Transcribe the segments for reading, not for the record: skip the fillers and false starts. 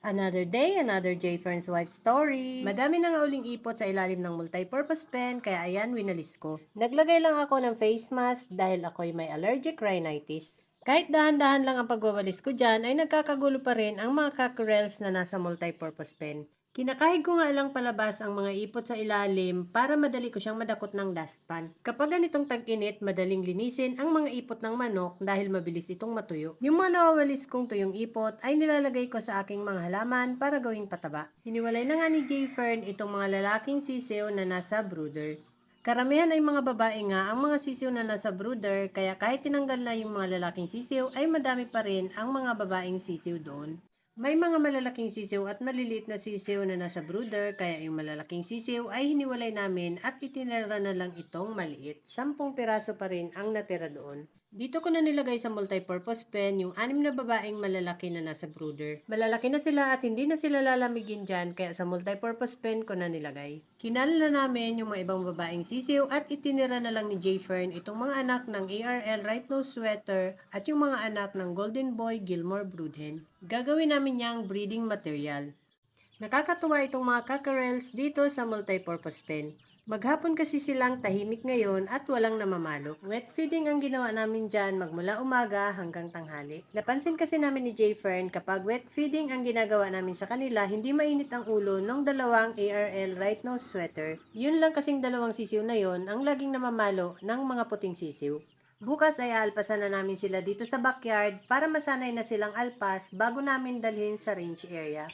Another day, another J. Fern's wife story. Madami na nga uling ipot sa ilalim ng multipurpose pen, kaya ayan, winalis ko. Naglagay lang ako ng face mask dahil ako'y may allergic rhinitis. Kahit dahan-dahan lang ang pagwawalis ko dyan, ay nagkakagulo pa rin ang mga cockerels na nasa multipurpose pen. Kinakahig ko nga lang palabas ang mga ipot sa ilalim para madali ko siyang madakot ng dustpan. Kapag ganitong tag-init, madaling linisin ang mga ipot ng manok dahil mabilis itong matuyo. Yung mga nawawalis kong tuyong ipot ay nilalagay ko sa aking mga halaman para gawing pataba. Hiniwalay na nga ni J. Fern itong mga lalaking sisiw na nasa brooder. Karamihan ay mga babae nga ang mga sisiw na nasa brooder, kaya kahit tinanggal na yung mga lalaking sisiw ay madami pa rin ang mga babaeng sisiw doon. May mga malalaking sisiw at maliliit na sisiw na nasa brooder, kaya yung malalaking sisiw ay hiniwalay namin at itinira na lang itong maliit. 10 piraso pa rin ang natira doon. Dito ko na nilagay sa multipurpose pen yung 6 na babaeng malalaki na nasa brooder. Malalaki na sila at hindi na sila lalamigin dyan, kaya sa multipurpose pen ko na nilagay. Kinala na namin yung mga ibang babaeng sisiw at itinira na lang ni J. Fern itong mga anak ng ARL Right Nose Sweater at yung mga anak ng Golden Boy Gilmore Broodhen. Gagawin namin niyang breeding material. Nakakatuwa itong mga cockerels dito sa multipurpose pen. Maghapon kasi silang tahimik ngayon at walang namamalo. Wet feeding ang ginawa namin dyan magmula umaga hanggang tanghali. Napansin kasi namin ni J. Fern kapag wet feeding ang ginagawa namin sa kanila, hindi mainit ang ulo ng dalawang ARL Right Nose Sweater. Yun lang kasing dalawang sisiw na yon ang laging namamalo ng mga puting sisiw. Bukas ay aalpasan na namin sila dito sa backyard para masanay na silang alpas bago namin dalhin sa range area.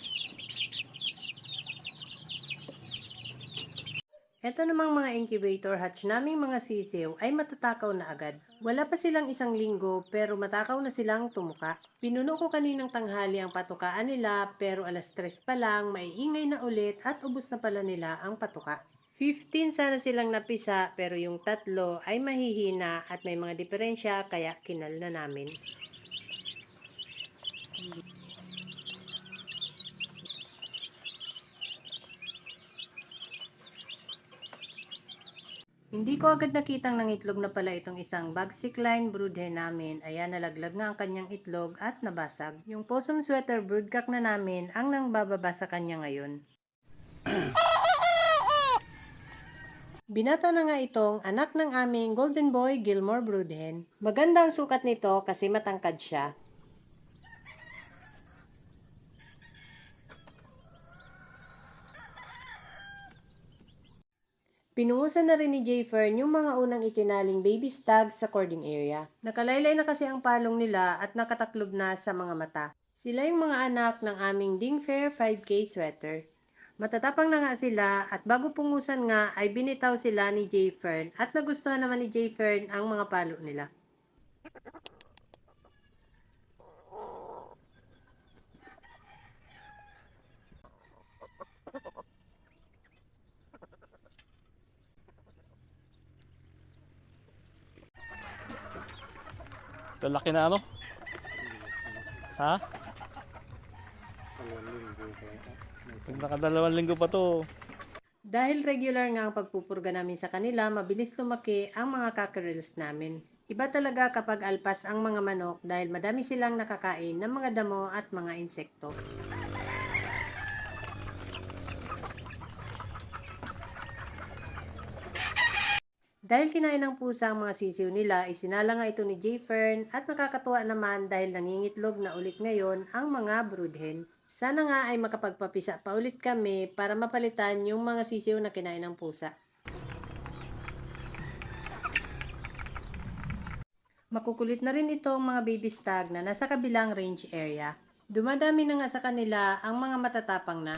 Ito namang mga incubator hatch naming mga sisiw ay matatakaw na agad. Wala pa silang 1 linggo pero matakaw na silang tumuka. Pinuno ko kaninang tanghali ang patukaan nila pero 3:00 pa lang maiingay na ulit at ubos na pala nila ang patuka. 15 sana silang napisa pero yung 3 ay mahihina at may mga diferensya kaya kinal na namin. Hindi ko agad nakitang nangitlog na pala itong isang Bagsickline broodhen namin. Ayan, nalaglag nga ang kanyang itlog at nabasag. Yung possum sweater broodcock na namin ang nang bababa sa kanya ngayon. Binata na nga itong anak ng aming Golden Boy Gilmore Broodhen. Maganda ang sukat nito kasi matangkad siya. Pinungusan na rin ni J. Fern yung mga unang itinaling baby stag sa cording area. Nakalaylay na kasi ang palong nila at nakataklob na sa mga mata. Sila yung mga anak ng aming Dingfair 5K sweater. Matatapang na nga sila at bago pungusan nga ay binitaw sila ni J. Fern at nagustuhan naman ni J. Fern ang mga palo nila. Lalaki na ano? Ha? Nakadalawang linggo pa to. Dahil regular nga ang pagpupurga namin sa kanila, mabilis lumaki ang mga cockerels namin. Iba talaga kapag alpas ang mga manok dahil madami silang nakakain ng mga damo at mga insekto. Dahil kinain ng pusa ang mga sisiw nila, isinala nga ito ni J. Fern at nakakatuwa naman dahil nangingitlog na ulit ngayon ang mga broodhen. Sana nga ay makapagpapisa pa ulit kami para mapalitan yung mga sisiw na kinain ng pusa. Makukulit na rin itong mga baby stag na nasa kabilang range area. Dumadami na nga sa kanila ang mga matatapang na.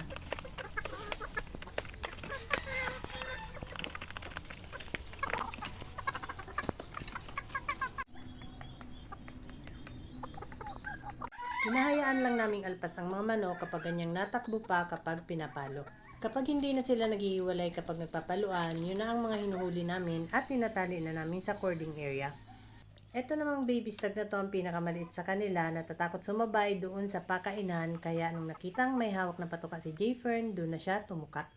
Hinahayaan lang naming alpas ang mga manok kapag ganyang natakbo pa kapag pinapalo. Kapag hindi na sila naghihiwalay kapag nagpapaluan, yun na ang mga hinuhuli namin at tinatali na namin sa cording area. Ito namang baby stag na to ang pinakamaliit sa kanila, natatakot sumabay doon sa pakainan, kaya nung nakitang may hawak na patuka si J. Fern, doon na siya tumuka.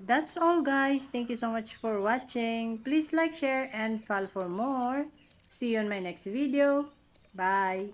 That's all guys. Thank you so much for watching. Please like, share, and follow for more. See you on my next video. Bye!